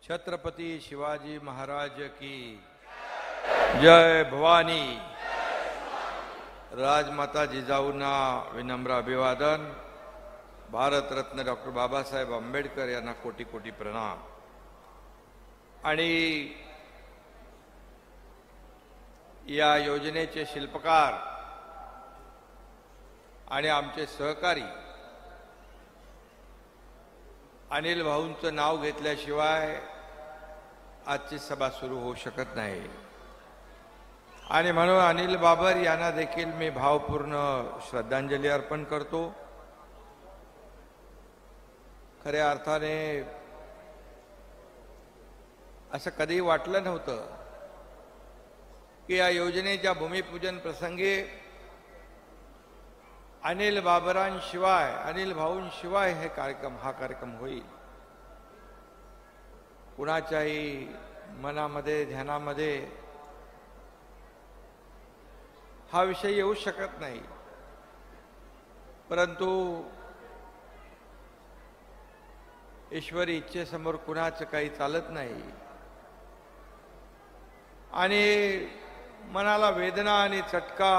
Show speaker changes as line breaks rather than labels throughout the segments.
छत्रपति शिवाजी महाराज की जय भवानी। राजमाता जिजाऊंना विनम्र अभिवादन। भारत रत्न डॉक्टर बाबासाहेब आंबेडकर यांना कोटी कोटी प्रणाम। आणि या योजनेचे शिल्पकार आणि आमचे सहकारी अनिल भाऊंचं नाव घेतल्याशिवाय आजची सभा सुरू होऊ शकत नाही। आणि म्हणून अनिल बाबर यांना देखील मी भावपूर्ण श्रद्धांजली अर्पण करतो। खऱ्या अर्थाने असं कधी वाटलं नव्हतं की या योजनेच्या भूमिपूजन प्रसंगी अनिल बाबरांशिवाय अनिल भाऊंशिवाय हा कार्यक्रम होईल। कुणाच्याही मनामध्ये ध्यानामध्ये हा विषय येऊ शकत नाही, परंतु ईश्वरी इच्छेसमोर कुणाचं काही चालत नाही। आणि मनाला वेदना आणि चटका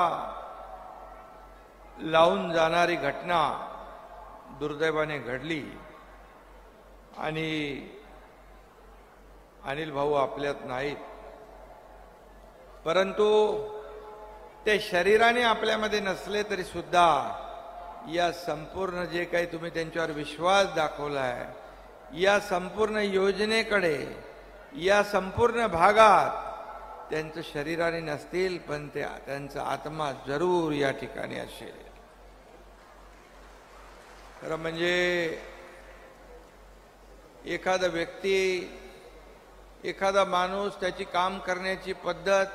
लावून जाणारी घटना दुर्दैवाने घडली आणि अनिल भाऊ आपल्यात नाहीत, परंतु ते शरीराने आपल्यामध्ये नसले तरी सुद्धा या संपूर्ण जे काही तुम्ही त्यांच्यावर विश्वास दाखवलाय, या संपूर्ण योजनेकडे, या संपूर्ण भागात त्यांचं शरीराने नसतील पण त्यांचा आत्मा जरूर या ठिकाणी असेल। खरं म्हणजे एखादा व्यक्ती, एखादा माणूस, त्याची काम करण्याची पद्धत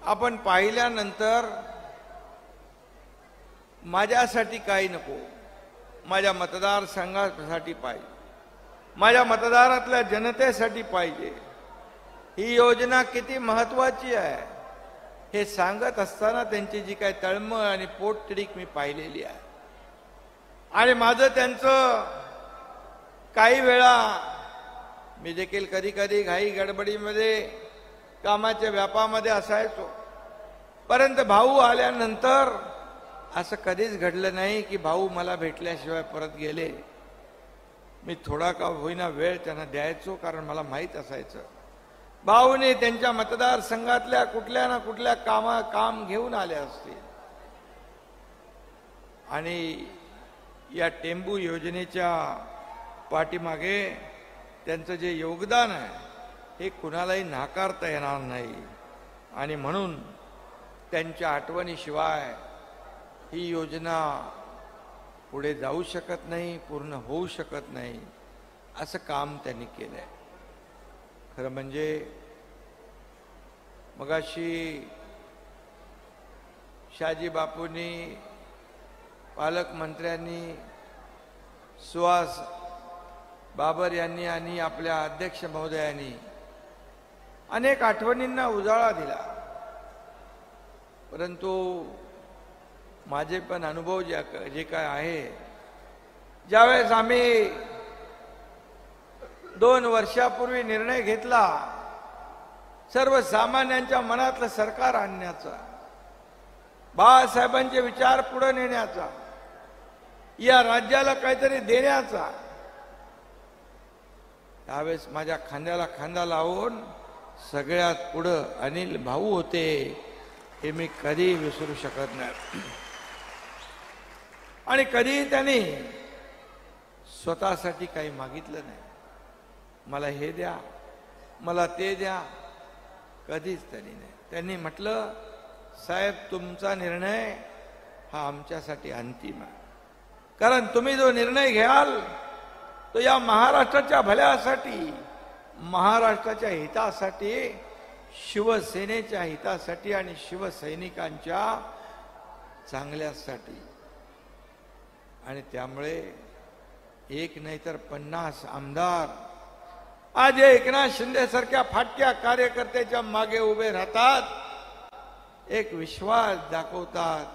आपण पाहिल्यानंतर माझ्यासाठी काही नको, माझ्या मतदारसंघासाठी पाहिजे, माझ्या मतदारातल्या जनतेसाठी पाहिजे, ही योजना किती महत्वाची आहे हे सांगत असताना त्यांची जी काही तळमळ आणि पोटतिडीक मी पाहिलेली आहे। आणि माझं त्यांचं काही वेळा मी देखील कधी कधी घाई गडबडीमध्ये कामाच्या व्यापामध्ये असायचो, परंतु भाऊ आल्यानंतर असं कधीच घडलं नाही की भाऊ मला भेटल्याशिवाय परत गेले। मी थोडा का होईना वेळ त्यांना द्यायचो, कारण मला माहीत असायचं भाऊने त्यांच्या मतदारसंघातल्या कुठल्या ना कुठल्या काम घेऊन आले असतील। आणि या टेंबू योजनेच्या पाठीमागे त्यांचं जे योगदान आहे हे कुणालाही नाकारता येणार नाही। आणि म्हणून त्यांच्या आठवणीशिवाय ही योजना पुढे जाऊ शकत नाही, पूर्ण होऊ शकत नाही, असं काम त्यांनी केलंय। खरं म्हणजे मगाशी शहाजी बापूंनी, पालकमंत्र्यांनी, सुहास बाबर यांनी आणि आपल्या अध्यक्ष महोदयांनी अनेक आठवणींना उजाळा दिला, परंतु माझे पण अनुभव जे काय आहे, ज्यावेळेस आम्ही 2 वर्षापूर्वी निर्णय घेतला सर्वसामान्यांच्या मनातलं सरकार आणण्याचा, बाळासाहेबांचे विचार पुढे नेण्याचा, या राज्याला काहीतरी देण्याचा, त्यावेळेस माझ्या खांद्याला खांदा लावून सगळ्यात पुढं अनिल भाऊ होते, हे मी कधी विसरू शकत नाही। आणि कधी त्यांनी स्वतःसाठी काही मागितलं नाही, मला हे द्या, मला ते द्या, कधीच त्यांनी नाही। त्यांनी म्हटलं, साहेब तुमचा निर्णय हा आमच्यासाठी अंतिम आहे, कारण तुम्ही जो निर्णय घ्याल तो या महाराष्ट्राच्या भल्यासाठी, महाराष्ट्राच्या हितासाठी, शिवसेनेच्या हितासाठी आणि शिवसैनिकांच्या चांगल्यासाठी। आणि त्यामुळे एक नाही तर 50 आमदार आज एकनाथ शिंदे सारख्या फाटक्या कार्यकर्त्याच्या मागे उभे राहतात, एक विश्वास दाखवतात।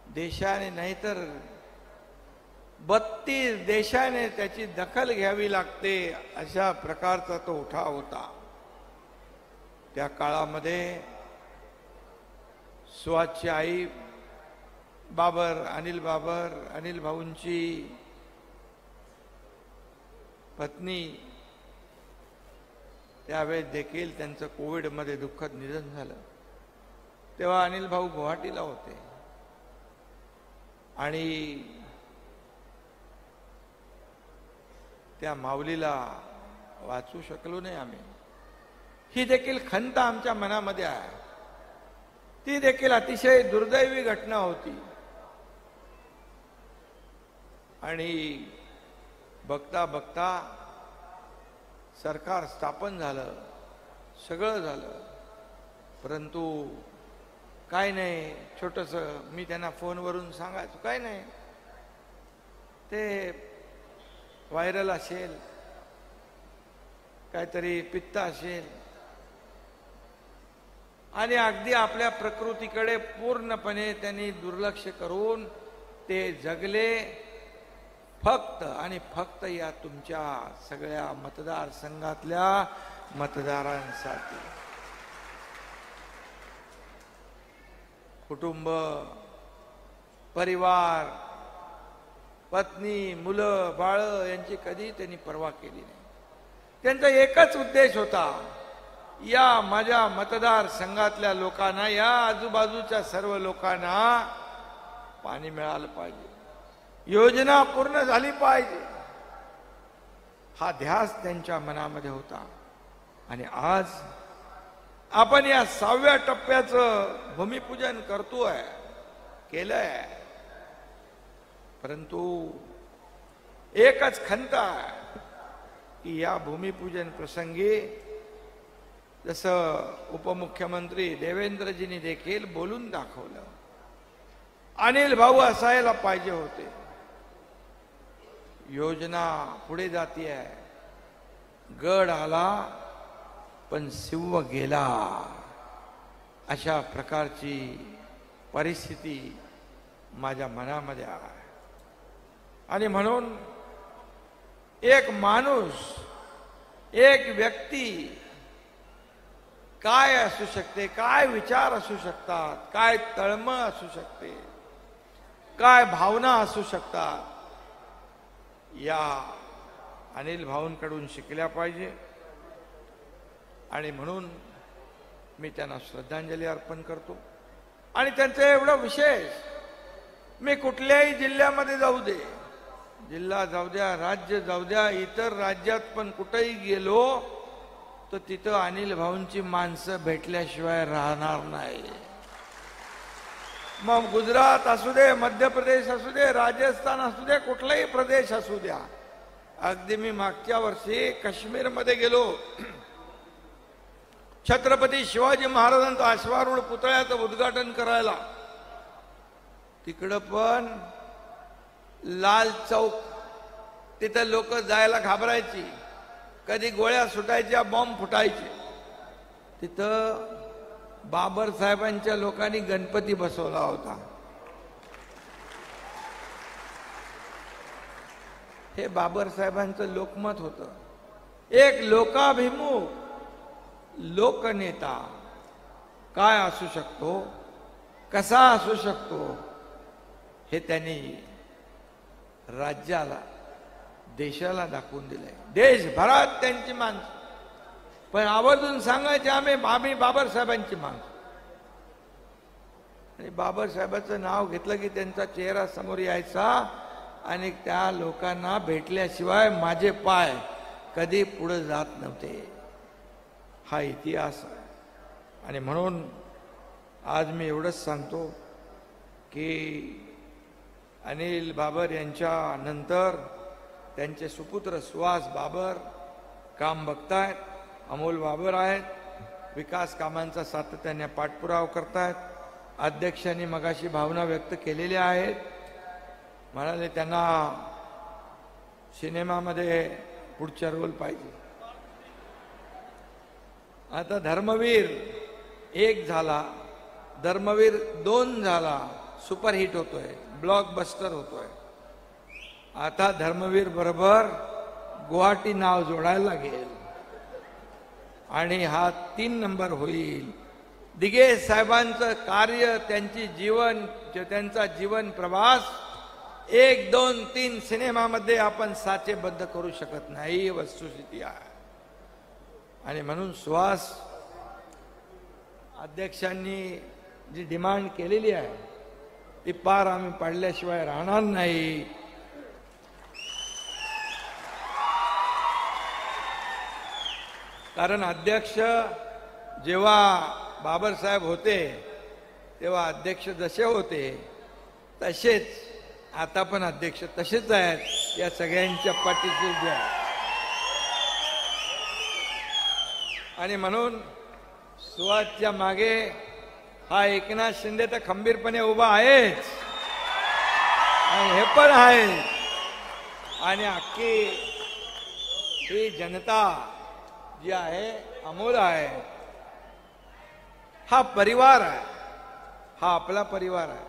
देशाने नाहीतर 32 देशाने त्याची दखल घ्यावी लागते अशा प्रकारचा तो उठाव होता. त्या काळामध्ये सुहासची आई बाबर, अनिल भाऊंची पत्नी, त्यावेळेस देखील त्यांचं कोविडमध्ये दुःखद निधन झालं. तेव्हा अनिल भाऊ गुवाहाटीला होते आणि त्या माऊलीला वाचू शकलो नाही आम्ही. ही देखील खंत आमच्या मनामध्ये आहे. ती देखील अतिशय दुर्दैवी घटना होती. आणि बघता बघता सरकार स्थापन झालं, सगळं झालं, परंतु काय नाही, छोटंसं मी त्यांना फोनवरून सांगायचो, काय नाही, ते व्हायरल असेल, काहीतरी पित्त असेल, आणि अगदी आपल्या प्रकृतीकडे पूर्णपणे त्यांनी दुर्लक्ष करून ते जगले फक्त आणि फक्त या तुमच्या सगळ्या मतदारसंघातल्या मतदारांसाठी. कुटुंब, परिवार, पत्नी, मुलं, बाळ यांची कधी त्यांनी पर्वा केली नाही. त्यांचा एकच उद्देश होता, या माझ्या मतदारसंघातल्या लोकांना, या आजूबाजूच्या सर्व लोकांना पाणी मिळालं पाहिजे, योजना पूर्ण झाली पाहिजे, हा ध्यास त्यांच्या मनामध्ये होता. आणि आज आपण या 6व्या टप्प्याचं भूमिपूजन करतोय, केलंय, परंतु एकच खंत आहे की या भूमिपूजन प्रसंगी जसं उपमुख्यमंत्री देवेंद्रजींनी देखील बोलून दाखवलं, अनिल भाऊ असायला पाहिजे होते. योजना पुढे जातीये, गड आला पण सिंह गेला, अशा प्रकारची परिस्थिती माझ्या मनामध्ये आहे. आणि म्हणून एक माणूस, एक व्यक्ती काय असू शकते, काय विचार असू शकतात, काय तळमळ असू शकते, काय भावना असू शकतात, या अनिल भाऊंकडून शिकल्या पाहिजे. आणि म्हणून मी त्यांना श्रद्धांजली अर्पण करतो. आणि त्यांचं एवढं विशेष, मी कुठल्याही जिल्ह्यामध्ये जाऊ दे, जिल्हा जाऊ द्या, राज्य जाऊ द्या, इतर राज्यात पण कुठेही गेलो तर तिथं अनिल भाऊंची माणसं भेटल्याशिवाय राहणार नाही. मग गुजरात असू दे, मध्य प्रदेश असू दे, राजस्थान असू दे, कुठलाही प्रदेश असू द्या. अगदी मी मागच्या वर्षी काश्मीरमध्ये गेलो, छत्रपती शिवाजी महाराजांचा अश्वारूढ पुतळ्याचं उद्घाटन करायला. तिकडं पण लाल चौक, तिथं लोक जायला घाबरायची, कधी गोळ्या सुटायच्या, बॉम्ब फुटायचे. तिथं बाबर साहेबांच्या लोकांनी गणपती बसवला होता. हे बाबर साहेबांचं लोकमत होतं. एक लोकाभिमुख लोकनेता काय असू शकतो, कसा असू शकतो, हे त्यांनी राज्याला, देशाला दाखवून दिलंय. देशभरात त्यांची माणसं, पण आवर्जून सांगायचे आम्ही बाबासाहेबांची माणसं. आणि बाबासाहेबांचं नाव घेतलं की त्यांचा चेहरा समोर यायचा आणि त्या लोकांना भेटल्याशिवाय माझे पाय कधी पुढे जात नव्हते. हा इतिहास आहे. आणि म्हणून आज मी एवढंच सांगतो की अनिल बाबर यांच्या नंतर त्यांचे सुपुत्र सुहास बाबर काम बघतायत, अमोल बाबर आहेत, विकास कामांचा सातत्याने पाठपुरावा करतायत. अध्यक्षांनी मगाशी भावना व्यक्त केलेल्या आहेत, म्हणाले त्यांना सिनेमामध्ये पुढचा रोल पाहिजे. आता धर्मवीर 1 झाला, धर्मवीर 2 झाला, सुपरहिट होतोय, ब्लॉकबस्टर होतोय. आता धर्मवीर बरोबर गुवाहाटी नाव जोडायला लागेल आणि हा 3 नंबर होईल. दिघे साहेबांचं कार्य, त्यांचा जीवन प्रवास 1, 2, 3 सिनेमामध्ये आपण साचेबद्ध करू शकत नाही, ही वस्तुस्थिती आहे. आणि म्हणून सुहास अध्यक्षांनी जी डिमांड केलेली आहे ती पार आम्ही पाडल्याशिवाय राहणार नाही. कारण अध्यक्ष जेव्हा बाबासाहेब होते तेव्हा अध्यक्ष जसे होते तसेच आता पण अध्यक्ष तसेच आहेत. या सगळ्यांच्या पाठीशी जे आहे. आणि म्हणून सुहासच्या मागे हा एकनाथ शिंदे तर खंबीरपणे उभा आहेच आणि हे पण आहे. आणि अख्खी ही जनता जी आहे अमोल आहे. हा परिवार आहे, हा आपला परिवार आहे,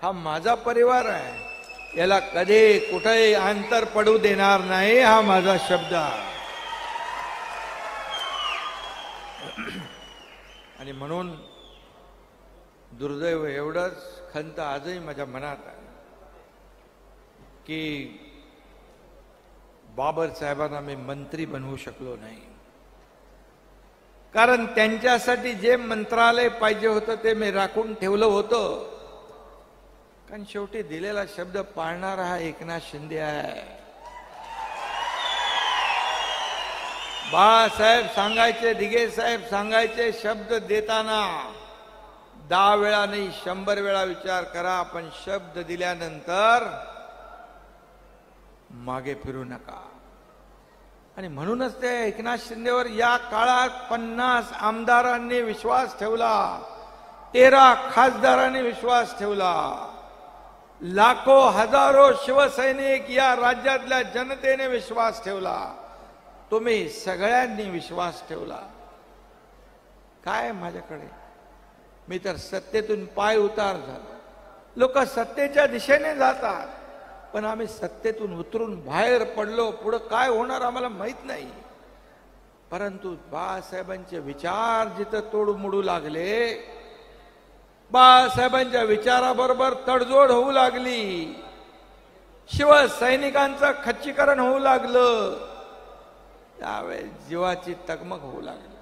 हा माझा परिवार आहे. याला कधी कुठेही अंतर पडू देणार नाही, हा माझा शब्द आहे. आणि म्हणून दुर्दैव एवढंच, खंत आजही माझ्या मनात आहे की बाबासाहेबांना मी मंत्री बनवू शकलो नाही. कारण त्यांच्यासाठी जे मंत्रालय पाहिजे होतं ते मी राखून ठेवलं होतं. कारण शेवटी दिलेला शब्द पाळणारा हा एकनाथ शिंदे आहे. बाळासाहेब सांगायचे, दिघे साहेब सांगायचे, शब्द देताना 10 वेळा नाही 100 वेळा विचार करा. पण शब्द दिल्यानंतर मागे फिरू नका. आणि म्हणूनच ते एकनाथ शिंदेवर या काळात 50 आमदारांनी विश्वास ठेवला, 13 खासदारांनी विश्वास ठेवला, लाखो हजारो शिवसैनिक या राज्यातल्या जनतेने विश्वास ठेवला, तुम्ही सगळ्यांनी विश्वास ठेवला. काय माझ्याकडे, मी तर सत्तेतून पाय उतार झालो. लोक सत्तेच्या दिशेने जातात, पण आम्ही सत्तेतून उतरून बाहेर पडलो. पुढे काय होणार आम्हाला माहित नाही. परंतु बाळासाहेबांचे विचार जिथं तोडमोडू लागले, बाळासाहेबांच्या विचाराबरोबर तडजोड होऊ लागली, शिवसैनिकांचं खच्चीकरण होऊ लागलं, त्यावेळेस जीवाची तगमग होऊ लागली.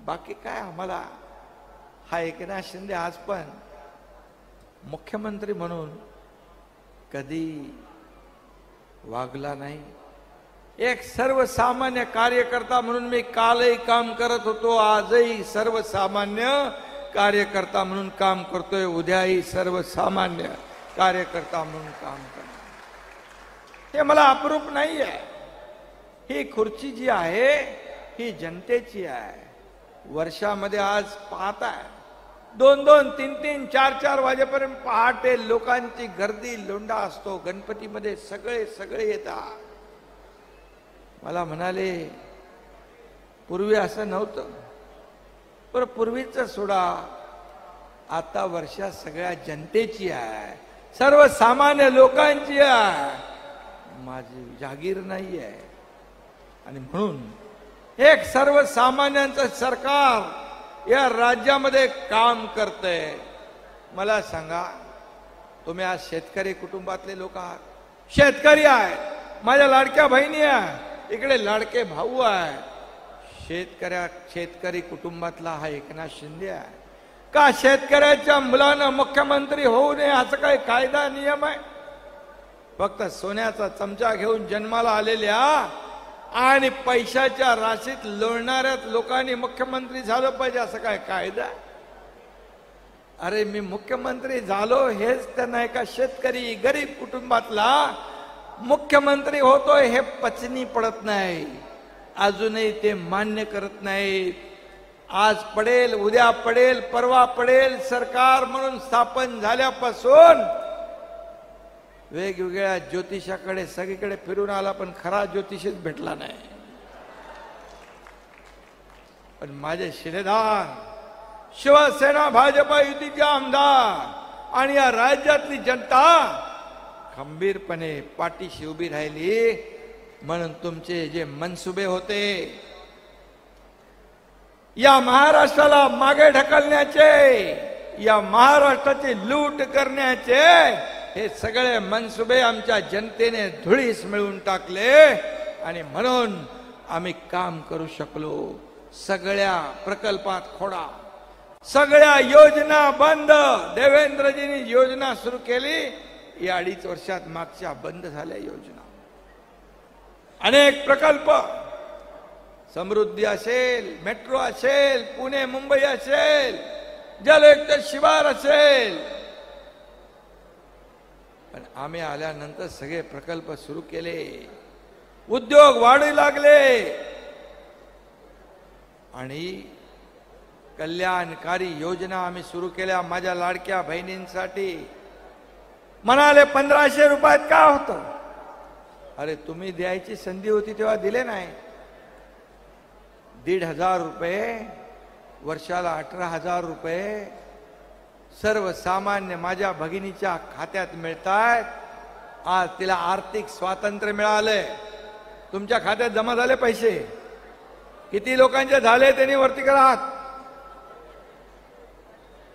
बाकी काय आम्हाला हा एकनाथ शिंदे आज पण मुख्यमंत्री म्हणून कधी वागला नाही. एक सर्वसामान्य कार्यकर्ता म्हणून मी कालही काम करत होतो, आजही सर्वसामान्य कार्यकर्ता म्हणून काम करतोय, उद्याही सर्वसामान्य कार्यकर्ता म्हणून काम करतो. हे मला अप्रूप नाही आहे. ही खुर्ची जी आहे ही जनतेची आहे. वर्षामध्ये आज पाहताय 2-2, 3-3, 4-4 वाजेपर्यंत पहाटे लोकांची गर्दी लोंढा असतो. गणपतीमध्ये सगळे येतात. मला म्हणाले पूर्वी असं नव्हतं. पण पूर्वीच सोडा, आता वर्षा सगळ्या जनतेची आहे, सर्वसामान्य लोकांची आहे, माझी जागीर नाही आहे. आणि म्हणून एक सर्वसामान्यांचं सरकार या राज्यामध्ये काम करतंय. मला सांगा, तुम्ही आज शेतकरी कुटुंबातले लोक आहात, शेतकरी आहे, माझ्या लाडक्या बहिणी आहे, इकडे लाडके भाऊ आहे. शेतकरी कुटुंबातला हा एकनाथ शिंदे आहे का? शेतकऱ्याच्या मुलानं मुख्यमंत्री होऊ नये असं काही कायदा नियम आहे? फक्त सोन्याचा चमचा घेऊन जन्माला आलेल्या आणि पैशाच्या राशीत लोळणाऱ्या लोकांनी मुख्यमंत्री झालं पाहिजे असं काय कायदा? अरे मी मुख्यमंत्री झालो हेच त्यांना एका शेतकरी गरीब कुटुंबातला मुख्यमंत्री होतोय हे पचनी पडत नाही. अजूनही ते मान्य करत नाहीत. आज पडेल, उद्या पडेल, परवा पडेल, सरकार म्हणून स्थापन झाल्यापासून वेगवेगळ्या ज्योतिषाकडे सगळीकडे फिरून आला, पण खरा ज्योतिषच भेटला नाही. पण माझे शिलेदार, शिवसेना भाजपा युतीचे आमदार आणि या राज्यातली जनता खंबीरपणे पाठीशी उभी राहिली, म्हणून तुमचे जे मनसुबे होते या महाराष्ट्राला मागे ढकलण्याचे, या महाराष्ट्राची लूट करण्याचे, हे सगळे मनसुबे आमच्या जनतेने धुळीस मिळवून टाकले आणि म्हणून आम्ही काम करू शकलो. सगळ्या प्रकल्पात खोडा, सगळ्या योजना बंद. देवेंद्रजींनी योजना सुरू केली, या 2.5 वर्षात मागच्या बंद झाल्या योजना. अनेक प्रकल्प, समृद्धी असेल, मेट्रो असेल, पुणे मुंबई असेल, जलयुक्त शिवार असेल, पण आम्ही आल्यानंतर सगळे प्रकल्प सुरू केले, उद्योग वाढू लागले आणि कल्याणकारी योजना आम्ही सुरू केल्या माझ्या लाडक्या बहिणींसाठी. म्हणाले 1500 रुपयात का होतं? अरे तुम्ही द्यायची संधी होती तेव्हा दिले नाही. 1,500 रुपये वर्षाला, 18,000 रुपये सर्वसामान्य माझ्या भगिनीच्या खात्यात मिळतात. आज तिला आर्थिक स्वातंत्र्य मिळालंय. तुमच्या खात्यात जमा झाले पैसे? किती लोकांचे झाले त्यांनी वरती करा हात.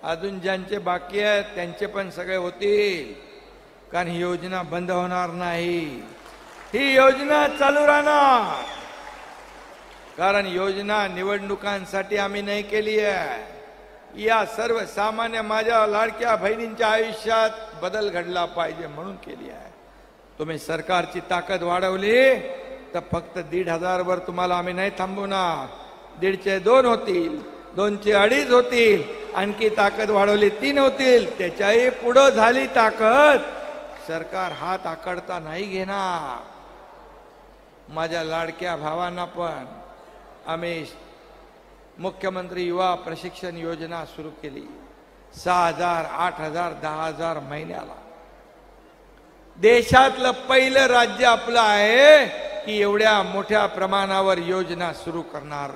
अजून ज्यांचे बाकी आहेत त्यांचे पण सगळे होतील, कारण ही योजना बंद होणार नाही. ही योजना चालू राहणार, कारण योजना निवडणुकांसाठी आम्ही नाही केली आहे. या सर्वसामान्य माझ्या लाडक्या बहिणींच्या आयुष्यात बदल घडला पाहिजे म्हणून केली आहे. तुम्ही सरकारची ताकद वाढवली तर फक्त 1,500 वर तुम्हाला आम्ही नाही थांबवणार. 1.5चे 2 होतील, 2चे 2.5 होतील, आणखी ताकद वाढवली 3 होतील. त्याच्याही पुढे झाली ताकद, सरकार हात आकडता नाही घेणार. माझ्या लाडक्या भावांना पण आम्ही मुख्यमंत्री युवा प्रशिक्षण योजना सुरू केली. 6,000, 8,000, 10,000 महिन्याला. देशातलं पहिलं राज्य आपलं आहे की एवढ्या मोठ्या प्रमाणावर योजना सुरू करणार.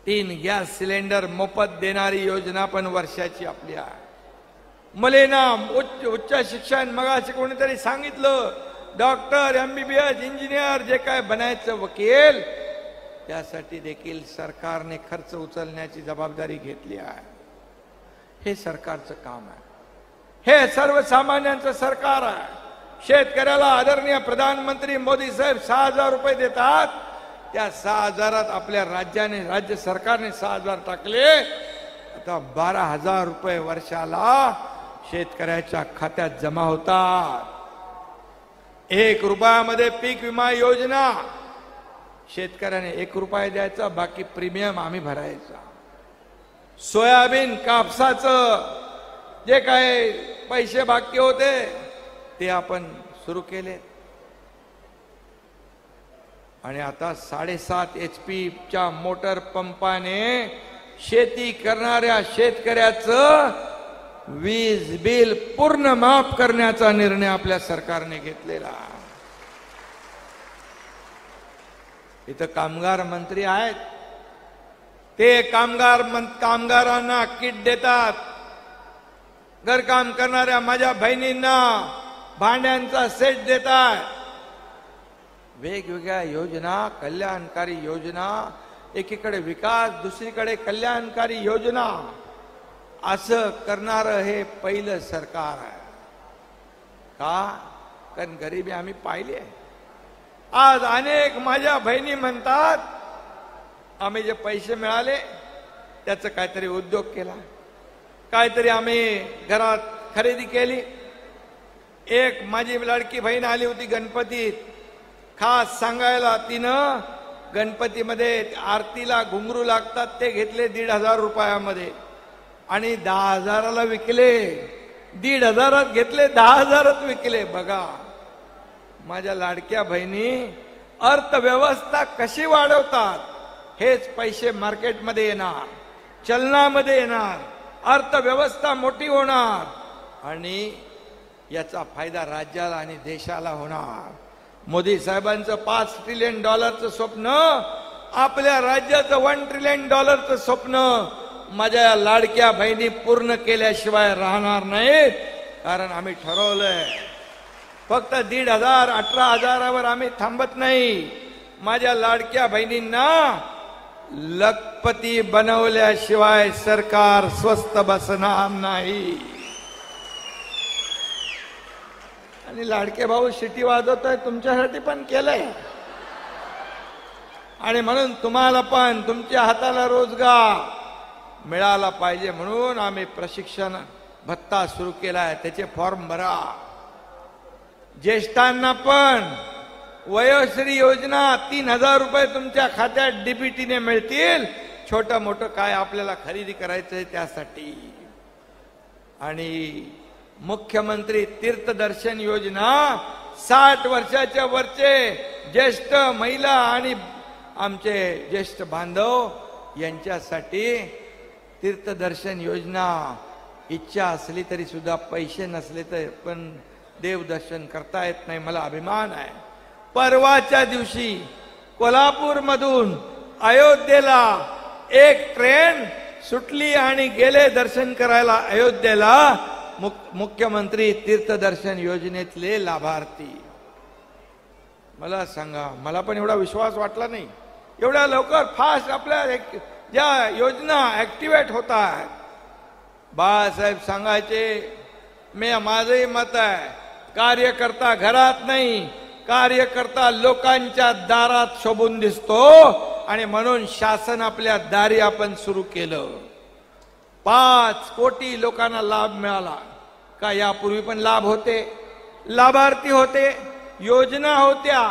3 गॅस सिलेंडर मोफत देणारी योजना पण वर्षाची आपली आहे. मुलींना उच्च शिक्षण, मगाशी कोणीतरी सांगितलं, डॉक्टर, MBBS, इंजिनियर, जे काय बनायचं, वकील, त्यासाठी देखील सरकारने खर्च उचलण्याची जबाबदारी घेतली आहे. हे सरकारचं काम आहे. हे सर्वसामान्यांचं सरकार आहे. शेतकऱ्याला आदरणीय प्रधानमंत्री मोदी साहेब 6,000 रुपये देतात. त्या 6,000त आपल्या राज्य सरकारने 6,000 टाकले. आता 12,000 रुपये वर्षाला शेतकऱ्याच्या खात्यात जमा होतात. 1 रुपयामध्ये पीक विमा योजना, शेतकऱ्याने 1 रुपया द्यायचा, बाकी प्रीमियम आम्ही भरायचा. सोयाबीन, कापसाचं जे काय पैसे बाकी होते ते आपण सुरू केले. आणि आता 7.5 HP च्या मोटर पंपाने शेती करणाऱ्या शेतकऱ्याचं वीज बिल पूर्ण माफ करण्याचा निर्णय आपल्या सरकारने घेतलेला. इथं कामगार मंत्री आहेत, ते कामगारांना किट देतात. घरकाम करणाऱ्या माझ्या बहिणींना भांड्यांचा सेट देतात. वेगवेगळ्या योजना, कल्याणकारी योजना, एकीकडे विकास, दुसरीकडे कल्याणकारी योजना, असं करणारं हे पहिलं सरकार आहे. का? कारण गरिबी आम्ही पाहिली आहे. आज अनेक माझ्या बहिणी म्हणतात, आम्ही जे पैसे मिळाले त्याचं काहीतरी उद्योग केला, काहीतरी आम्ही घरात खरेदी केली. एक माझी लाडकी बहीण आली होती गणपतीत, खास सांगायला, तिनं गणपतीमध्ये आरतीला घुंगरू लागतात ते घेतले 1,500 रुपयामध्ये आणि 10,000ला विकले. 1,500त घेतले, 10,000त विकले. बघा माझ्या लाडक्या बहिणी अर्थव्यवस्था कशी वाढवतात. हेच पैसे मार्केटमध्ये येणार, चलनामध्ये येणार, अर्थव्यवस्था मोठी होणार आणि याचा फायदा राज्याला आणि देशाला होणार. मोदी साहेबांचं $5 ट्रिलियन स्वप्न, आपल्या राज्याचं $1 ट्रिलियन स्वप्न माझ्या लाडक्या बहिणी पूर्ण केल्याशिवाय राहणार नाहीत. कारण आम्ही ठरवलंय फक्त 1,500 18,000वर आम्ही थांबत नाही. माझ्या लाडक्या बहिणींना लखपती बनवल्याशिवाय सरकार स्वस्थ बसणार नाही. आणि लाडके भाऊ शिटी वाजवतोय, तुमच्यासाठी पण केलंय. आणि म्हणून तुम्हाला पण तुमच्या हाताला रोजगार मिळाला पाहिजे म्हणून आम्ही प्रशिक्षण भत्ता सुरू केलाय. त्याचे फॉर्म भरा. ज्येष्ठांना पण वयोश्री योजना 3,000 रुपये तुमच्या खात्यात डीबीटीने मिळतील. छोटं मोठं काय आपल्याला खरेदी करायचंय त्यासाठी. आणि मुख्यमंत्री तीर्थदर्शन योजना 60 वर्षाच्या वरचे ज्येष्ठ महिला आणि आमचे ज्येष्ठ बांधव यांच्यासाठी तीर्थदर्शन योजना. इच्छा असली तरी सुद्धा पैसे नसले तर पण देवदर्शन करता येत नाही. मला अभिमान आहे. परवाच्या दिवशी कोल्हापूर मधून अयोध्येला एक ट्रेन सुटली आणि गेले दर्शन करायला अयोध्येला मुख्यमंत्री तीर्थदर्शन योजनेतले लाभार्थी. मला सांगा, मला पण एवढा विश्वास वाटला नाही. एवढ्या लवकर फास्ट आपल्या ज्या योजना ऍक्टिव्हेट होतात. बाळासाहेब सांगायचे, माझंही मत आहे, कार्यकर्ता घरात नाही, कार्यकर्ता लोकांच्या दारात शोभून दिसतो. आणि म्हणून शासन आपल्या दारी आपण सुरू केलं. 5 कोटी लोकांना लाभ मिळाला. का यापूर्वी पण लाभ होते, लाभार्थी होते, योजना होत्या,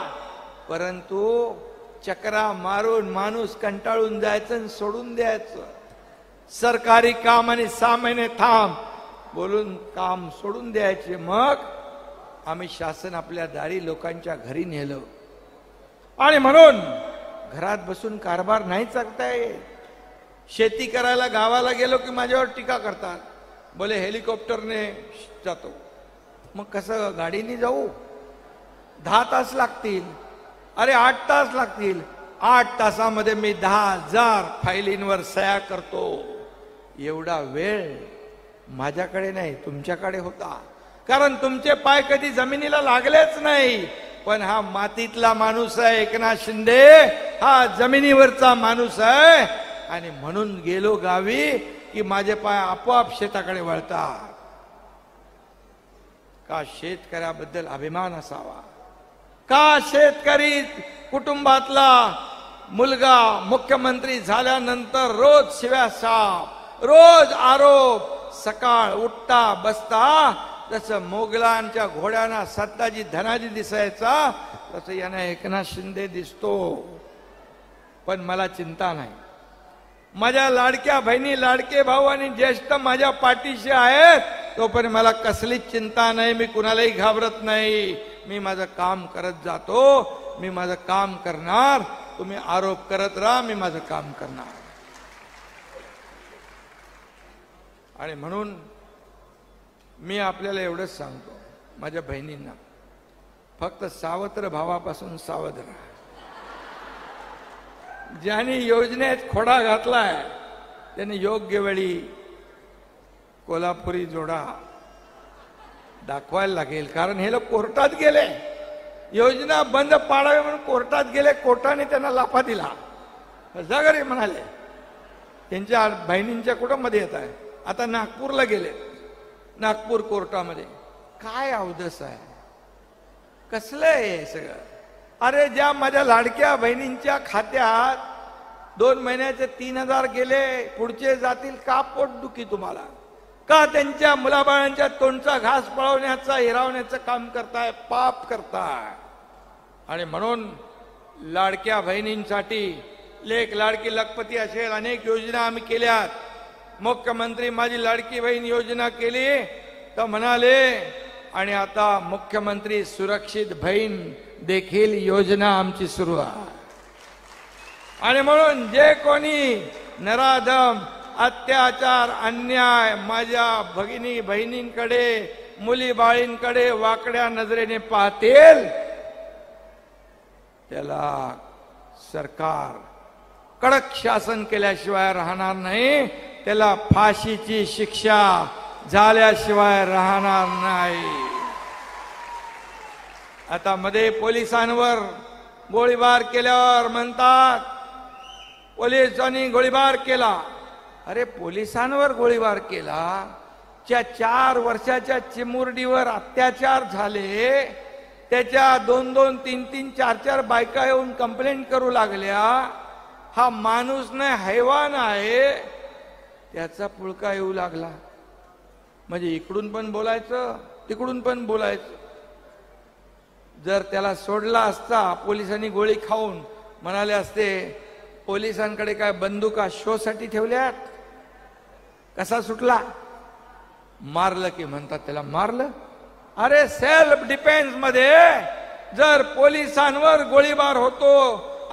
परंतु चक्रा मारून माणूस कंटाळून जायचं आणि सोडून द्यायचं. सरकारी काम आणि 6 महिने थांब बोलून काम सोडून द्यायचे. मग आम्ही शासन आपल्या दारी लोकांच्या घरी नेलं. आणि म्हणून घरात बसून कारभार नाही चालता येत. शेती करायला गावाला गेलो की माझ्यावर टीका करतात. बोले हेलिकॉप्टरने जातो. मग कसं गाडीने जाऊ? 10 तास लागतील. अरे 8 तास लागतील. 8 तासामध्ये मी 10,000 फायलींवर सह्या करतो. एवढा वेळ माझ्याकडे नाही, तुमच्याकडे होता. कारण तुमचे पाय कधी जमिनीला लागलेच नाही. पण हा मातीतला माणूस आहे एकनाथ शिंदे, हा जमिनीवरचा माणूस आहे. आणि म्हणून गेलो गावी की माझे पाय आपोआप शेताकडे वळतात. का शेतकऱ्याबद्दल अभिमान असावा. का शेतकरी कुटुंबातला मुलगा मुख्यमंत्री झाल्यानंतर रोज शिव्या साप, रोज आरोप, सकाळ उठता बसता जसं मोगलांच्या घोड्यांना सत्ताजी धनाजी दिसायचा तसं यांना एकनाथ शिंदे दिसतो. पण मला चिंता नाही. माझ्या लाडक्या बहिणी, लाडके भाऊ आणि ज्येष्ठ माझ्या पाठीशी आहेत. तोपर्यंत मला कसलीच चिंता नाही. मी कुणालाही घाबरत नाही. मी माझं काम करत जातो. मी माझं काम करणार. तुम्ही आरोप करत राहा, मी माझं काम करणार. आणि म्हणून मी आपल्याला एवढंच सांगतो माझ्या बहिणींना, फक्त सावत्र भावापासून सावध राहा. ज्यांनी योजनेत खोडा घातलाय त्यांनी योग्य वेळी कोल्हापुरी जोडा दाखवायला लागेल. कारण हे लोक कोर्टात गेले, योजना बंद पाडावी म्हणून कोर्टात गेले. कोर्टाने त्यांना लाफा दिला. जगरे म्हणाले त्यांच्या बहिणींच्या कुटुंबामध्ये येत आहे. आता नागपूरला गेले. नागपूर कोर्टामध्ये काय अवदस आहे, कसलं आहे सगळं. अरे ज्या माझ्या लाडक्या बहिणींच्या खात्यात 2 महिन्याचे 3,000 गेले, पुढचे जातील का पोटदुखी तुम्हाला? का त्यांच्या मुलाबाळांच्या तोंडचा घास पळवण्याचा, हिरावण्याचं काम करताय, पाप करताय. आणि म्हणून लाडक्या बहिणींसाठी लेक लाडकी लखपती असेल अनेक योजना आम्ही केल्यात. मुख्यमंत्री माझी लाडकी बहीण योजना केली तर म्हणाले. आणि आता मुख्यमंत्री सुरक्षित बहीण देखील योजना आमची सुरू आहे. आणि म्हणून जे कोणी नराधम, अत्याचार, अन्याय माझ्या भगिनी बहिणींकडे, मुली बाळींकडे वाकड्या नजरेने पाहतील त्याला सरकार कडक शासन केल्याशिवाय राहणार नाही. त्याला फाशीची शिक्षा झाल्याशिवाय राहणार नाही. आता मध्ये पोलिसांवर गोळीबार केल्यावर म्हणतात पोलिसांनी गोळीबार केला. अरे पोलिसांवर गोळीबार केला, 4 वर्षाच्या चिमुरडीवर अत्याचार झाले, त्याच्या 2-2, 3-3, 4-4 बायका येऊन कंप्लेंट करू लागल्या. हा माणूस नाही हैवान आहे, त्याचा पुळका येऊ लागला. म्हणजे इकडून पण बोलायचं तिकडून पण बोलायचं. जर त्याला सोडला असता, पोलिसांनी गोळी खाऊन म्हणाले असते पोलिसांकडे काय बंदुका शो साठी ठेवल्यात, कसा सुटला? मारलं की म्हणतात त्याला मारलं. अरे सेल्फ डिफेन्स मध्ये जर पोलिसांवर गोळीबार होतो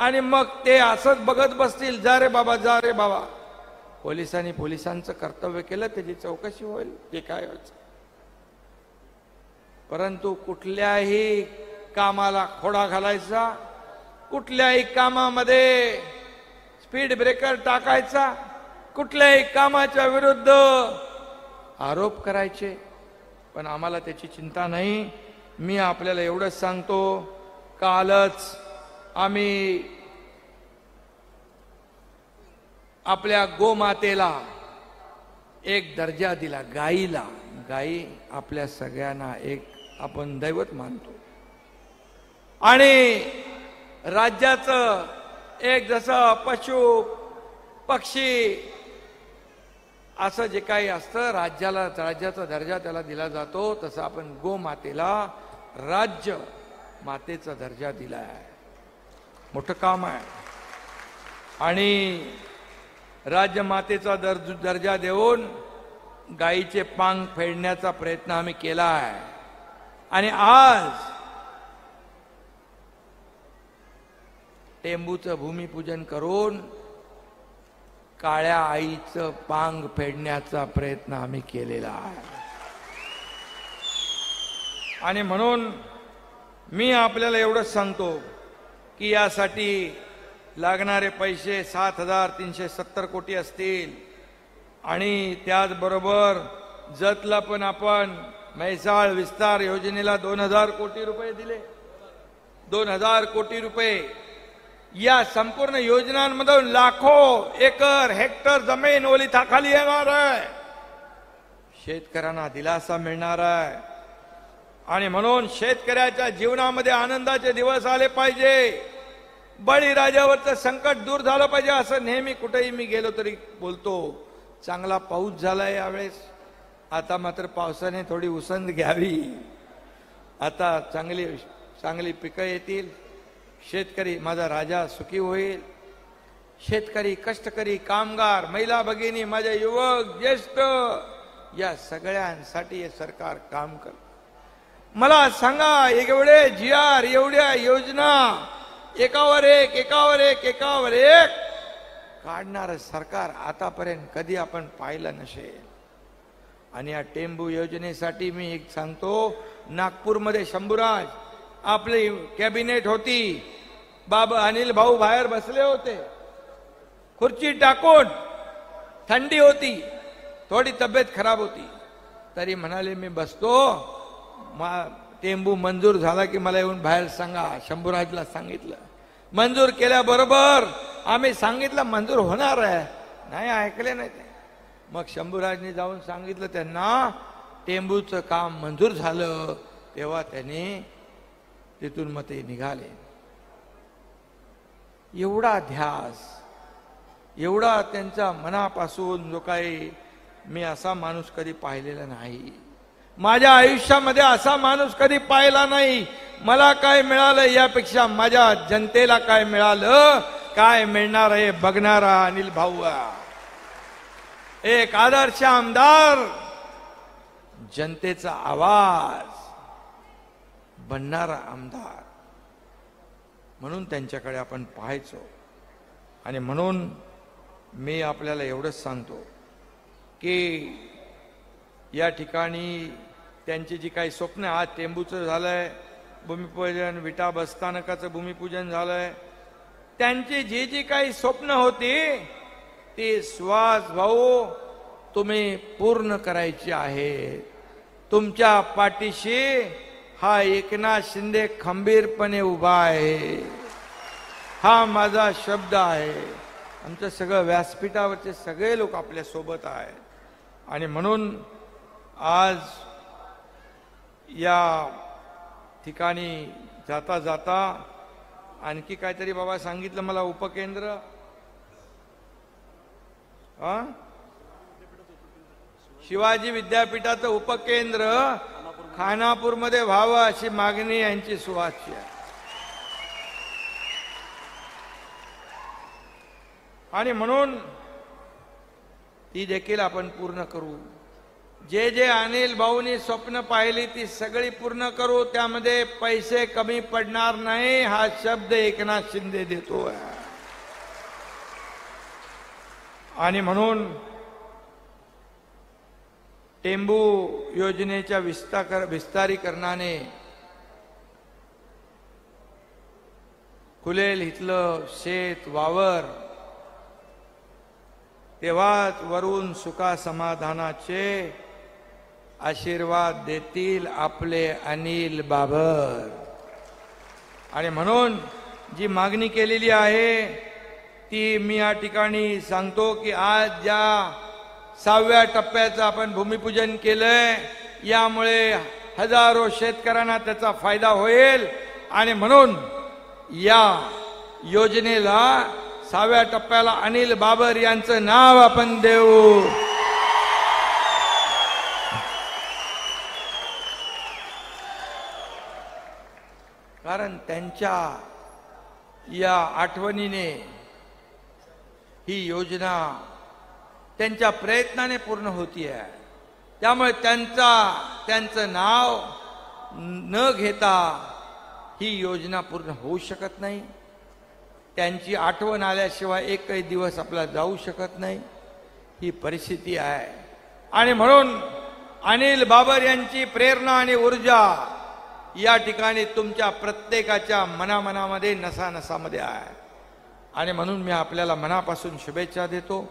आणि मग ते असंच बघत बसतील, जा रे बाबा जा रे बाबा, पोलिसांनी पोलिसांचं कर्तव्य केलं, त्याची चौकशी होईल, ते काय व्हायचं. परंतु कुठल्याही कामाला खोडा घालायचा, कुठल्याही कामामध्ये स्पीड ब्रेकर टाकायचा, कुठल्याही कामाच्या विरुद्ध आरोप करायचे, पण आम्हाला त्याची चिंता नाही. मी आपल्याला एवढंच सांगतो, कालच आम्ही आपल्या गोमातेला एक दर्जा दिला, गाईला. गाई आपल्या सगळ्यांना एक आपण दैवत मानतो आणि राज्याचं एक जसं पशु पक्षी असं जे काही असतं, राज्याचा दर्जा त्याला दिला जातो, तसं आपण गोमातेला राज्य मातेचा दर्जा दिला आहे. मोठं काम आहे. आणि राज्यमातेचा दर्जा देऊन गायीचे पांग फेडण्याचा प्रयत्न आम्ही केला आहे. आणि आज टेंबूचं भूमिपूजन करून काळ्या आईचं पांग फेडण्याचा प्रयत्न आम्ही केलेला आहे. आणि म्हणून मी आपल्याला एवढंच सांगतो की यासाठी लागणारे पैसे 7,370 कोटी असतील. आणि त्याचबरोबर जतला पण आपण म्हैसाळ विस्तार योजनेला 2,000 कोटी रुपये दिले. 2,000 कोटी रुपये या संपूर्ण योजनांमधून लाखो एकर हेक्टर जमीन ओलिताखाली येणार आहे. शेतकऱ्यांना दिलासा मिळणार आहे. आणि म्हणून शेतकऱ्याच्या जीवनामध्ये आनंदाचे दिवस आले पाहिजे. बळीराजावरचं संकट दूर झालं पाहिजे, असं नेहमी कुठेही मी गेलो तरी बोलतो. चांगला पाऊस झालाय यावेळेस. आता मात्र पावसाने थोडी उसंत घ्यावी. आता चांगली पिकं येतील. शेतकरी माझा राजा सुखी होईल. शेतकरी, कष्टकरी, कामगार, महिला भगिनी, माझे युवक, ज्येष्ठ, या सगळ्यांसाठी हे सरकार काम करत. मला सांगा, एवढे GR, एवढ्या योजना एकावर एक काढणारं सरकार आतापर्यंत कधी आपण पाहिलं नसेल. आणि या टेंबू योजनेसाठी मी एक सांगतो, नागपूरमध्ये शंभूराज आपली कॅबिनेट होती, बाबा अनिल भाऊ बाहेर बसले होते खुर्ची टाकून. थंडी होती, थोडी तब्येत खराब होती, तरी म्हणाले मी बसतो, टेंबू मंजूर झाला की मला येऊन बाहेर सांगा. शंभूराजला सांगितलं. मंजूर केल्याबरोबर आम्ही सांगितलं मंजूर होणार आहे, नाही ऐकले नाही ते. मग शंभूराजने जाऊन सांगितलं त्यांना टेंबूचं काम मंजूर झालं. तेव्हा त्यांनी तिथून मग ते निघाले. एवढा ध्यास, एवढा त्यांच्या मनापासून जो काही, मी असा माणूस कधी पाहिलेला नाही. माझ्या आयुष्यामध्ये असा माणूस कधी पाहिला नाही. मला काय मिळालं यापेक्षा माझ्या जनतेला काय मिळालं, काय मिळणार आहे बघणारा अनिल भाऊ. एक आदर्श आमदार, जनतेचा आवाज बनणारा आमदार, म्हणून त्यांच्याकडे आपण पाहायचो. आणि म्हणून मी आपल्याला एवढंच सांगतो की या ठिकाणी त्यांची जी काही स्वप्न, आज टेंबूचं झालंय भूमिपूजन, विटा बसस्थानकाचं भूमिपूजन झालंय, त्यांची जी जी काही स्वप्न होती ती सुहास भाऊ तुम्ही पूर्ण करायची आहे. तुमच्या पाठीशी हा एकनाथ शिंदे खंबीरपणे उभा आहे, हा माझा शब्द आहे. आमचं सगळं व्यासपीठावरचे सगळे लोक आपल्या सोबत आहेत आणि म्हणून आज या ठिकाणी जाता जाता आणखी काहीतरी बाबा सांगितलं मला, उपकेंद्र शिवाजी विद्यापीठाचं उपकेंद्र खानापूरमध्ये व्हावं अशी मागणी यांची सुवाच्य आहे. आणि म्हणून ती देखील आपण पूर्ण करू. जे जे अनिल भाऊनी स्वप्न पाहिली ती सगळी पूर्ण करू. त्यामध्ये पैसे कमी पडणार नाही हा शब्द एकनाथ शिंदे देतो. आणि म्हणून टेंबू योजनेच्या विस्तारीकरणाने खुलेल इथलं शेत वावर, तेव्हाच वरून सुखा समाधानाचे आशीर्वाद देतील आपले अनिल बाबर. आणि म्हणून जी मागणी केलेली आहे ती मी या ठिकाणी सांगतो की आज ज्या 6व्या टप्प्याचं आपण भूमिपूजन केलंय यामुळे हजारो शेतकऱ्यांना त्याचा फायदा होईल. आणि म्हणून या योजनेला 6व्या टप्प्याला अनिल बाबर यांचं नाव आपण देऊ. कारण त्यांच्या या आठवणीने ही योजना त्यांच्या प्रयत्नाने पूर्ण होतीये. त्यामुळे त्यांचं नाव न घेता ही योजना पूर्ण होऊ शकत नाही. त्यांची आठवण आल्याशिवाय एकही दिवस आपला जाऊ शकत नाही. ही परिस्थिती आहे. आणि म्हणून अनिल बाबर यांची प्रेरणा आणि ऊर्जा या ठिकाणी तुमच्या प्रत्येकाच्या मनामध्ये नसानसामध्ये आहे. आणि म्हणून मी आपल्याला मनापासून शुभेच्छा देतो.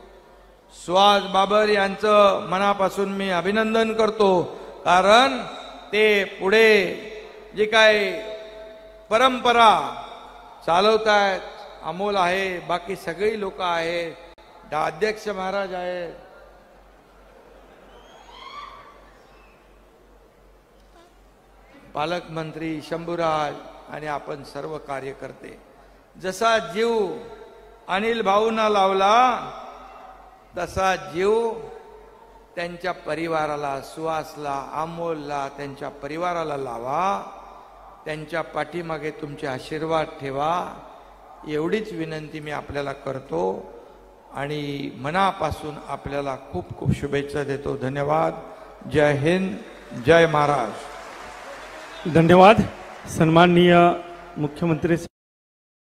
सुहास बाबर यांचं मनापासून मी अभिनंदन करतो. कारण ते पुढे जे काय परंपरा चालवतायत अमोल आहे, बाकी सगळी लोक आहेत, अध्यक्ष महाराज आहेत, पालकमंत्री शंभूराज आणि आपण सर्व कार्यकर्ते. जसा जीव अनिल भाऊंना लावला तसा जीव त्यांच्या परिवाराला, सुहासला, अमोलला, त्यांच्या परिवाराला लावा. त्यांच्या पाठीमागे तुमचे आशीर्वाद ठेवा. एवढीच विनंती मी आपल्याला करतो आणि मनापासून आपल्याला खूप खूप शुभेच्छा देतो. धन्यवाद. जय हिंद, जय महाराष्ट्र.
धन्यवाद. सन्माननीय मुख्यमंत्री